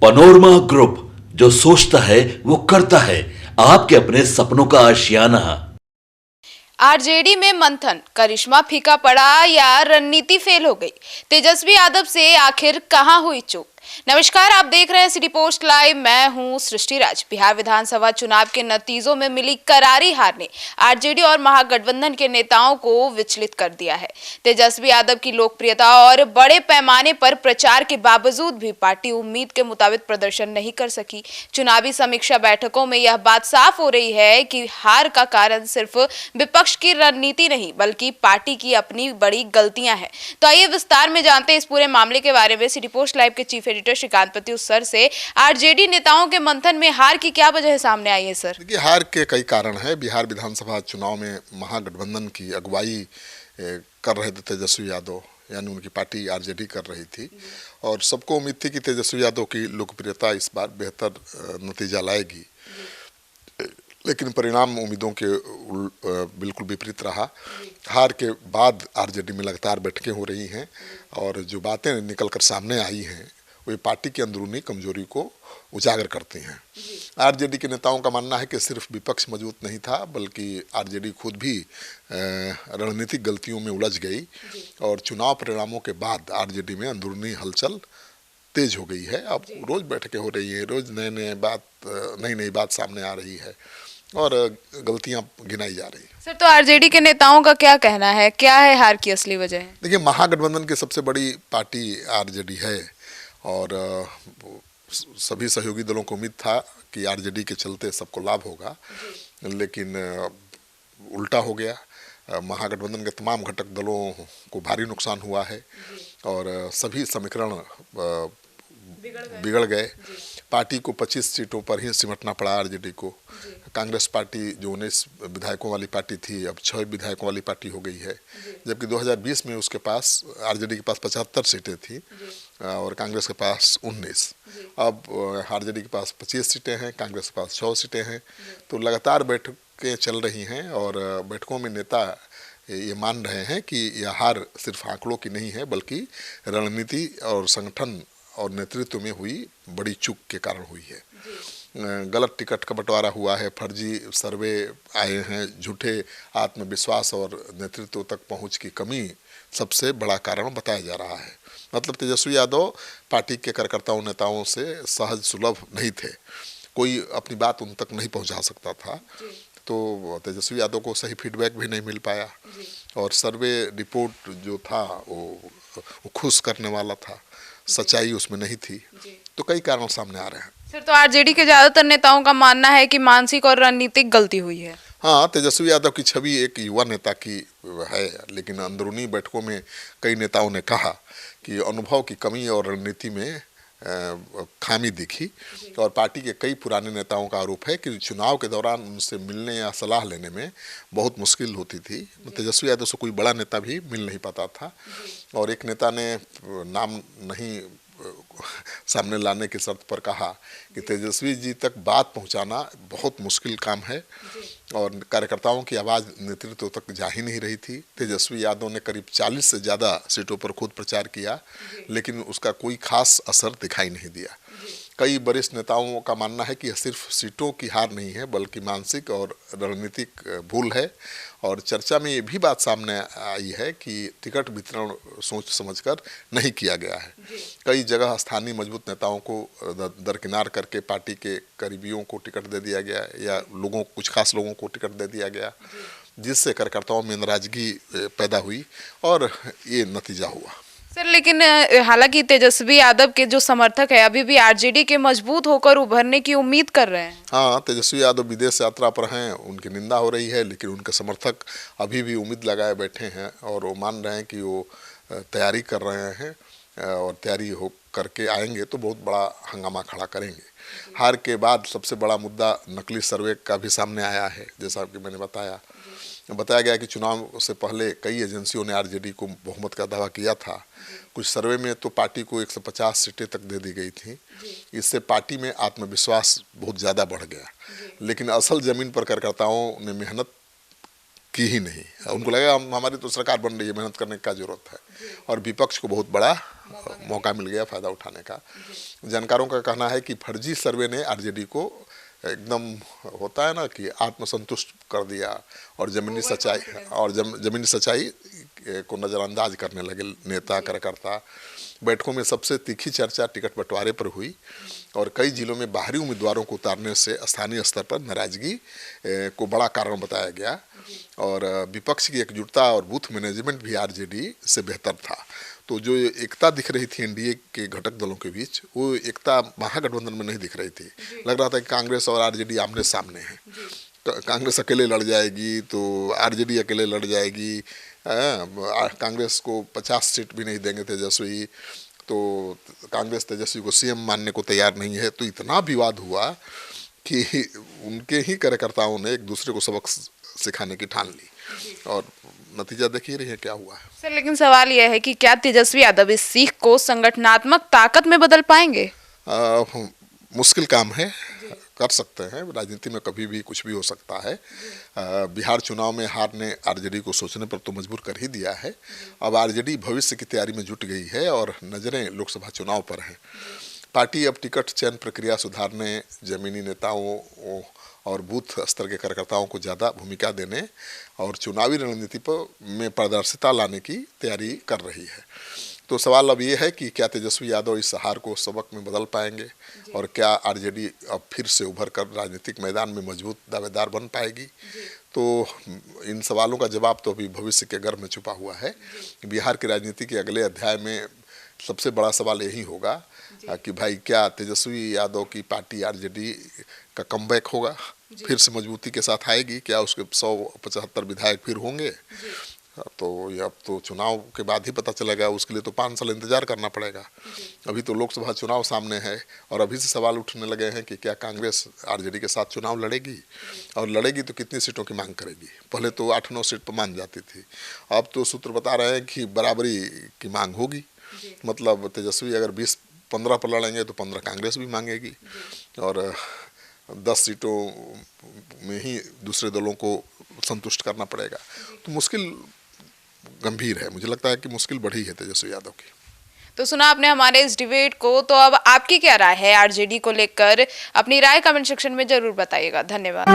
Panorama group, जो सोचता है वो करता है। आपके अपने सपनों का आशियाना। आरजेडी में मंथन, करिश्मा फीका पड़ा या रणनीति फेल हो गई? तेजस्वी यादव से आखिर कहां हुई चूक? नमस्कार, आप देख रहे हैं सिटी पोस्ट लाइव। मैं हूं सृष्टि राज। बिहार विधानसभा चुनाव के नतीजों में मिली करारी हार ने आरजेडी और महागठबंधन के नेताओं को विचलित कर दिया है। तेजस्वी यादव की लोकप्रियता और बड़े पैमाने पर प्रचार के बावजूद भी पार्टी उम्मीद के मुताबिक प्रदर्शन नहीं कर सकी। चुनावी समीक्षा बैठकों में यह बात साफ हो रही है कि हार का कारण सिर्फ विपक्ष की रणनीति नहीं, बल्कि पार्टी की अपनी बड़ी गलतियां हैं। तो आइए विस्तार में जानते हैं इस पूरे मामले के बारे में। सिटी पोस्ट लाइव के chief editor Shrikant Pratyush sir से आरजेडी नेताओं के मंथन में हार की क्या वजह सामने आई है सर? देखिए, हार के कई कारण है। बिहार विधानसभा चुनाव में महागठबंधन की अगुवाई कर रहे थे तेजस्वी यादव, यानी उनकी पार्टी आरजेडी कर रही थी और सबको उम्मीद थी कि तेजस्वी यादव की लोकप्रियता इस बार बेहतर नतीजा लाएगी, लेकिन परिणाम उम्मीदों के बिल्कुल विपरीत रहा। हार के बाद आरजेडी में लगातार बैठकें हो रही हैं और जो बातें निकल कर सामने आई हैं वे पार्टी की अंदरूनी कमजोरी को उजागर करती हैं। आरजेडी के नेताओं का मानना है कि सिर्फ विपक्ष मजबूत नहीं था, बल्कि आरजेडी खुद भी रणनीतिक गलतियों में उलझ गई और चुनाव परिणामों के बाद आरजेडी में अंदरूनी हलचल तेज हो गई है। अब रोज बैठकें हो रही है, रोज नई नई बात सामने आ रही है और गलतियां गिनाई जा रही है। सर, तो आरजेडी के नेताओं का क्या कहना है, क्या है हार की असली वजह? देखिए, महागठबंधन की सबसे बड़ी पार्टी आरजेडी है और सभी सहयोगी दलों को उम्मीद था कि आरजेडी के चलते सबको लाभ होगा, लेकिन उल्टा हो गया। महागठबंधन के तमाम घटक दलों को भारी नुकसान हुआ है और सभी समीकरण बिगड़ गए। पार्टी को 25 सीटों पर ही सिमटना पड़ा आरजेडी को। कांग्रेस पार्टी जो 19 विधायकों वाली पार्टी थी, अब 6 विधायकों वाली पार्टी हो गई है, जबकि 2020 में उसके पास आरजेडी के पास 75 सीटें थी और कांग्रेस के पास 19। अब आरजेडी के पास 25 सीटें हैं, कांग्रेस के पास 6 सीटें हैं। तो लगातार बैठकें चल रही हैं और बैठकों में नेता ये मान रहे हैं कि यह हार सिर्फ आंकड़ों की नहीं है, बल्कि रणनीति और संगठन और नेतृत्व में हुई बड़ी चूक के कारण हुई है। गलत टिकट का बंटवारा हुआ है, फर्जी सर्वे आए हैं, झूठे आत्मविश्वास और नेतृत्व तक पहुंच की कमी सबसे बड़ा कारण बताया जा रहा है। मतलब तेजस्वी यादव पार्टी के कार्यकर्ताओं नेताओं से सहज सुलभ नहीं थे, कोई अपनी बात उन तक नहीं पहुंचा सकता था। तो तेजस्वी यादव को सही फीडबैक भी नहीं मिल पाया और सर्वे रिपोर्ट जो था वो खुश करने वाला था, सच्चाई उसमें नहीं थी। तो कई कारण सामने आ रहे हैं। सर, तो आरजेडी के ज्यादातर नेताओं का मानना है कि मानसिक और रणनीतिक गलती हुई है। हाँ, तेजस्वी यादव की छवि एक युवा नेता की है, लेकिन अंदरूनी बैठकों में कई नेताओं ने कहा कि अनुभव की कमी और रणनीति में खामी दिखी और पार्टी के कई पुराने नेताओं का आरोप है कि चुनाव के दौरान उनसे मिलने या सलाह लेने में बहुत मुश्किल होती थी। तेजस्वी यादव से कोई बड़ा नेता भी मिल नहीं पाता था और एक नेता ने नाम नहीं सामने लाने की शर्त पर कहा कि तेजस्वी जी तक बात पहुंचाना बहुत मुश्किल काम है और कार्यकर्ताओं की आवाज़ नेतृत्व तक जा ही नहीं रही थी। तेजस्वी यादव ने करीब 40 से ज़्यादा सीटों पर खुद प्रचार किया, लेकिन उसका कोई खास असर दिखाई नहीं दिया। कई वरिष्ठ नेताओं का मानना है कि यह सिर्फ सीटों की हार नहीं है, बल्कि मानसिक और रणनीतिक भूल है और चर्चा में ये भी बात सामने आई है कि टिकट वितरण सोच समझकर नहीं किया गया है। कई जगह स्थानीय मजबूत नेताओं को दरकिनार करके पार्टी के करीबियों को टिकट दे दिया गया या कुछ खास लोगों को टिकट दे दिया गया, जिससे कार्यकर्ताओं में नाराजगी पैदा हुई और ये नतीजा हुआ। सर, लेकिन हालांकि तेजस्वी यादव के जो समर्थक है अभी भी आरजेडी के मजबूत होकर उभरने की उम्मीद कर रहे हैं। हाँ, तेजस्वी यादव विदेश यात्रा पर हैं, उनकी निंदा हो रही है, लेकिन उनके समर्थक अभी भी उम्मीद लगाए बैठे हैं और वो मान रहे हैं कि वो तैयारी कर रहे हैं और तैयारी हो करके आएंगे तो बहुत बड़ा हंगामा खड़ा करेंगे। हार के बाद सबसे बड़ा मुद्दा नकली सर्वे का भी सामने आया है। जैसा कि मैंने बताया गया कि चुनाव से पहले कई एजेंसियों ने आरजेडी को बहुमत का दावा किया था। कुछ सर्वे में तो पार्टी को 150 सीटें तक दे दी गई थी। इससे पार्टी में आत्मविश्वास बहुत ज़्यादा बढ़ गया, लेकिन असल ज़मीन पर कार्यकर्ताओं ने मेहनत की ही नहीं। उनको लगा हमारी तो सरकार बन रही है, मेहनत करने की क्या जरूरत है और विपक्ष को बहुत बड़ा मौका मिल गया फायदा उठाने का। जानकारों का कहना है कि फर्जी सर्वे ने आरजेडी को एकदम होता है ना कि आत्मसंतुष्ट कर दिया और जमीनी सच्चाई को नज़रअंदाज करने लगे नेता कार्यकर्ता। बैठकों में सबसे तीखी चर्चा टिकट बंटवारे पर हुई और कई जिलों में बाहरी उम्मीदवारों को उतारने से स्थानीय स्तर पर नाराजगी को बड़ा कारण बताया गया और विपक्ष की एकजुटता और बूथ मैनेजमेंट भी आरजेडी से बेहतर था। तो जो एकता दिख रही थी एनडीए के घटक दलों के बीच, वो एकता महागठबंधन में नहीं दिख रही थी। लग रहा था कि कांग्रेस और आरजेडी आमने सामने हैं। कांग्रेस अकेले लड़ जाएगी तो आरजेडी अकेले लड़ जाएगी। कांग्रेस को 50 सीट भी नहीं देंगे तेजस्वी, तो कांग्रेस तेजस्वी को सीएम मानने को तैयार नहीं है। तो इतना विवाद हुआ कि उनके ही कार्यकर्ताओं ने एक दूसरे को सबक सिखाने की ठान ली और नतीजा देख ही रही है क्या हुआ है। सर, लेकिन सवाल यह है कि क्या तेजस्वी यादव इस सीख को संगठनात्मक ताकत में बदल पाएंगे? मुश्किल काम है, कर सकते हैं। राजनीति में कभी भी कुछ भी हो सकता है। बिहार चुनाव में हार ने आरजेडी को सोचने पर तो मजबूर कर ही दिया है। अब आरजेडी भविष्य की तैयारी में जुट गई है और नजरें लोकसभा चुनाव पर हैं। पार्टी अब टिकट चयन प्रक्रिया सुधारने, जमीनी नेताओं और बूथ स्तर के कार्यकर्ताओं को ज़्यादा भूमिका देने और चुनावी रणनीति पर में पारदर्शिता लाने की तैयारी कर रही है। तो सवाल अब ये है कि क्या तेजस्वी यादव इस हार को सबक में बदल पाएंगे और क्या आरजेडी अब फिर से उभर कर राजनीतिक मैदान में मजबूत दावेदार बन पाएगी? तो इन सवालों का जवाब तो अभी भविष्य के गर्भ में छुपा हुआ है। बिहार की राजनीति के अगले अध्याय में सबसे बड़ा सवाल यही होगा कि भाई क्या तेजस्वी यादव की पार्टी आरजेडी का कमबैक होगा, फिर से मजबूती के साथ आएगी? क्या उसके 175 विधायक फिर होंगे? तो ये अब तो चुनाव के बाद ही पता चलेगा। उसके लिए तो 5 साल इंतजार करना पड़ेगा। अभी तो लोकसभा चुनाव सामने है और अभी से सवाल उठने लगे हैं कि क्या कांग्रेस आरजेडी के साथ चुनाव लड़ेगी और लड़ेगी तो कितनी सीटों की मांग करेगी। पहले तो 8-9 सीट पर मान जाती थी, अब तो सूत्र बता रहे हैं कि बराबरी की मांग होगी। मतलब तेजस्वी अगर 20-15 पर लड़ेंगे तो 15 कांग्रेस भी मांगेगी और 10 सीटों में ही दूसरे दलों को संतुष्ट करना पड़ेगा। तो मुश्किल गंभीर है। मुझे लगता है कि मुश्किल बढ़ी है तेजस्वी यादव की। तो सुना आपने हमारे इस डिबेट को, तो अब आपकी क्या राय है आरजेडी को लेकर? अपनी राय कमेंट सेक्शन में जरूर बताइएगा। धन्यवाद।